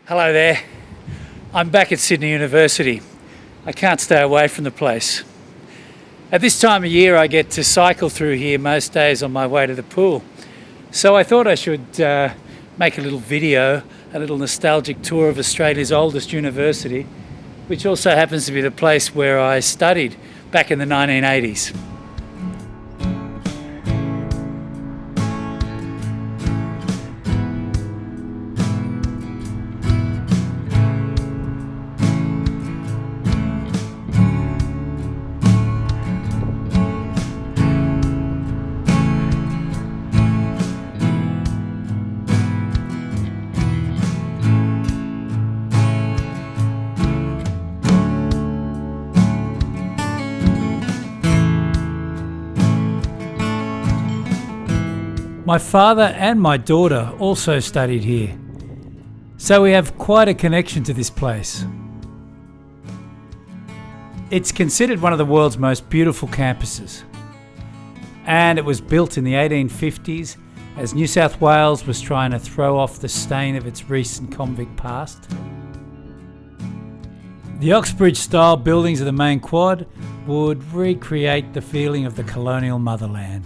Hello there. I'm back at Sydney University. I can't stay away from the place. At this time of year I get to cycle through here most days on my way to the pool. So I thought I should make a little video, a little nostalgic tour of Australia's oldest university, which also happens to be the place where I studied back in the 1980s. My father and my daughter also studied here, so we have quite a connection to this place. It's considered one of the world's most beautiful campuses, and it was built in the 1850s as New South Wales was trying to throw off the stain of its recent convict past. The Oxbridge-style buildings of the main quad would recreate the feeling of the colonial motherland.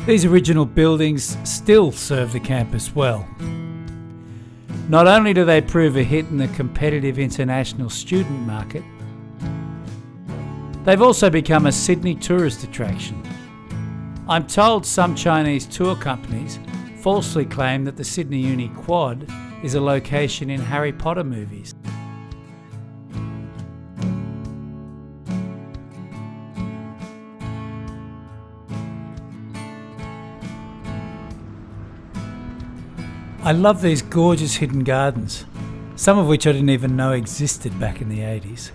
These original buildings still serve the campus well. Not only do they prove a hit in the competitive international student market, they've also become a Sydney tourist attraction. I'm told some Chinese tour companies falsely claim that the Sydney Uni Quad is a location in Harry Potter movies. I love these gorgeous hidden gardens, some of which I didn't even know existed back in the 80s.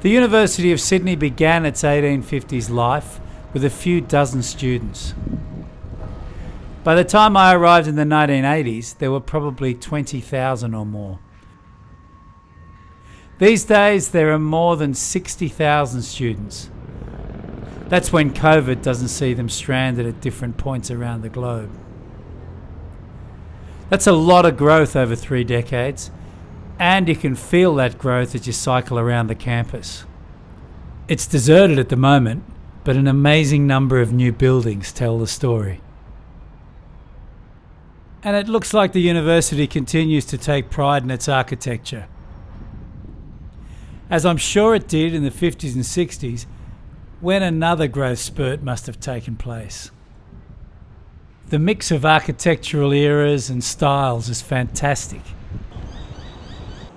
The University of Sydney began its 1850s life with a few dozen students. By the time I arrived in the 1980s, there were probably 20,000 or more. These days, there are more than 60,000 students. That's when COVID doesn't see them stranded at different points around the globe. That's a lot of growth over 3 decades, and you can feel that growth as you cycle around the campus. It's deserted at the moment, but an amazing number of new buildings tell the story. And it looks like the university continues to take pride in its architecture. As I'm sure it did in the 50s and 60s, when another growth spurt must have taken place. The mix of architectural eras and styles is fantastic,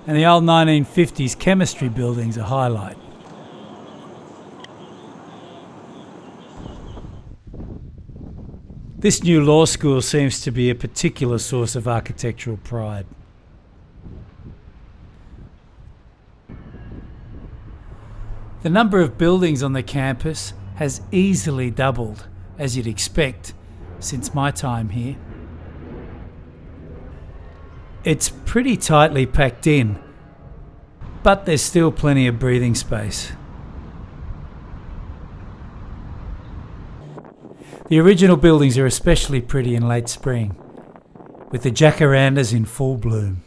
and the old 1950s chemistry building's a highlight. This new law school seems to be a particular source of architectural pride. The number of buildings on the campus has easily doubled, as you'd expect, since my time here. It's pretty tightly packed in, but there's still plenty of breathing space. The original buildings are especially pretty in late spring, with the jacarandas in full bloom.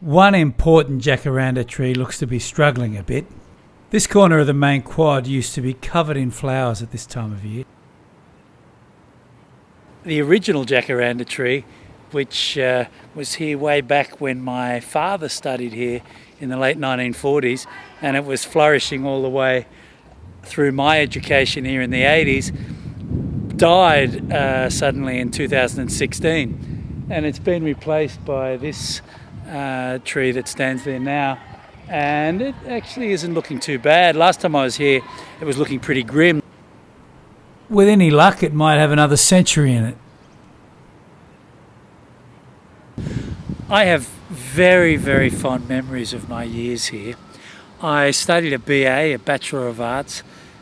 One important jacaranda tree looks to be struggling a bit. This corner of the main quad used to be covered in flowers at this time of year. The original jacaranda tree, which was here way back when my father studied here in the late 1940s, and it was flourishing all the way through my education here in the 80s, died suddenly in 2016, and it's been replaced by this tree that stands there now, and it actually isn't looking too bad. Last time I was here it was looking pretty grim. With any luck it might have another century in it. I have very, very fond memories of my years here. I studied a BA, a Bachelor of Arts.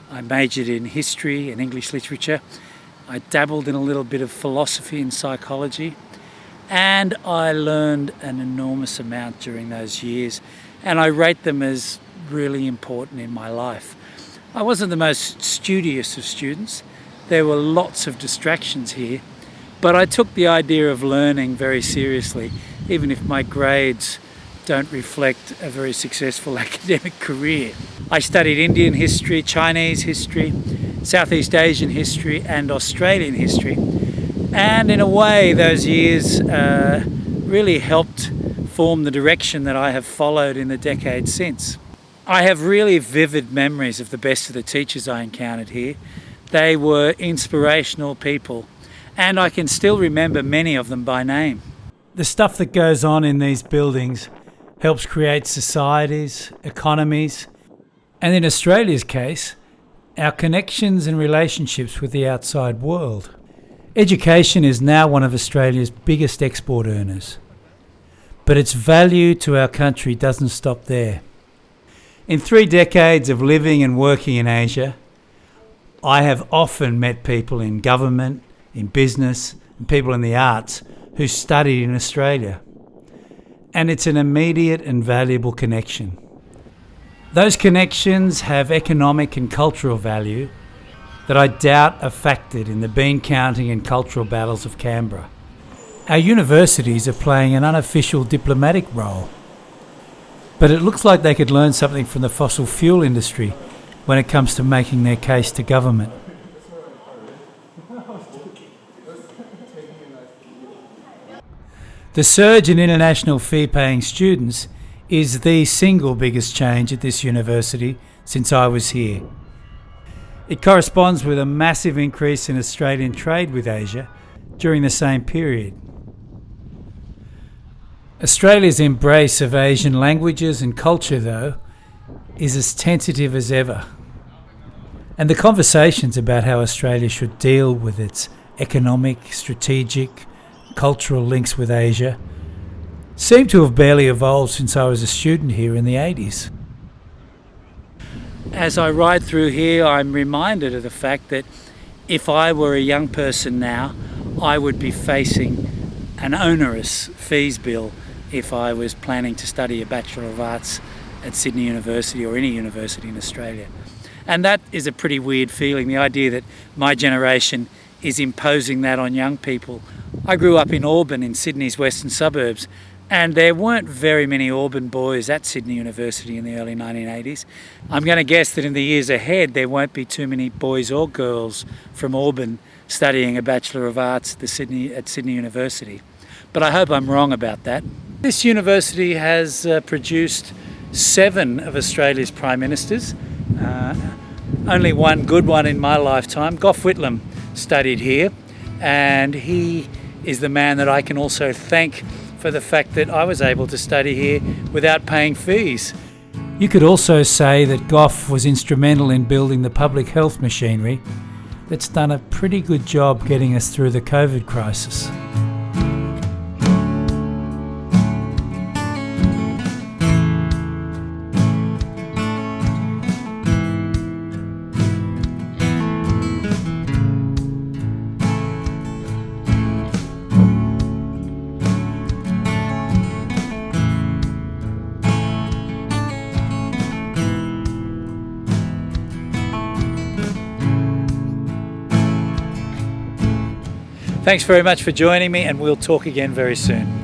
I majored in history and English literature. I dabbled in a little bit of philosophy and psychology, and I learned an enormous amount during those years, and I rate them as really important in my life. I wasn't the most studious of students. There were lots of distractions here, but I took the idea of learning very seriously, even if my grades don't reflect a very successful academic career. I studied Indian history, Chinese history, Southeast Asian history and Australian history, and in a way those years really helped form the direction that I have followed in the decades since. I have really vivid memories of the best of the teachers I encountered here. They were inspirational people, and I can still remember many of them by name. The stuff that goes on in these buildings helps create societies, economies, and in Australia's case, our connections and relationships with the outside world. Education is now one of Australia's biggest export earners, but its value to our country doesn't stop there. In 3 decades of living and working in Asia, I have often met people in government, in business, and people in the arts who studied in Australia. And it's an immediate and valuable connection. Those connections have economic and cultural value that I doubt are factored in the bean counting and cultural battles of Canberra. Our universities are playing an unofficial diplomatic role, but it looks like they could learn something from the fossil fuel industry when it comes to making their case to government. The surge in international fee-paying students is the single biggest change at this university since I was here. It corresponds with a massive increase in Australian trade with Asia during the same period. Australia's embrace of Asian languages and culture, though, is as tentative as ever. And the conversations about how Australia should deal with its economic, strategic, cultural links with Asia seem to have barely evolved since I was a student here in the 80s. As I ride through here, I'm reminded of the fact that if I were a young person now, I would be facing an onerous fees bill if I was planning to study a Bachelor of Arts at Sydney University or any university in Australia. And that is a pretty weird feeling, the idea that my generation is imposing that on young people. I grew up in Auburn, in Sydney's western suburbs, and there weren't very many Auburn boys at Sydney University in the early 1980s. I'm going to guess that in the years ahead there won't be too many boys or girls from Auburn studying a Bachelor of Arts at Sydney University. But I hope I'm wrong about that. This university has produced 7 of Australia's Prime Ministers. Only one good one in my lifetime. Gough Whitlam studied here, and he is the man that I can also thank for the fact that I was able to study here without paying fees. You could also say that Gough was instrumental in building the public health machinery that's done a pretty good job getting us through the COVID crisis. Thanks very much for joining me, and we'll talk again very soon.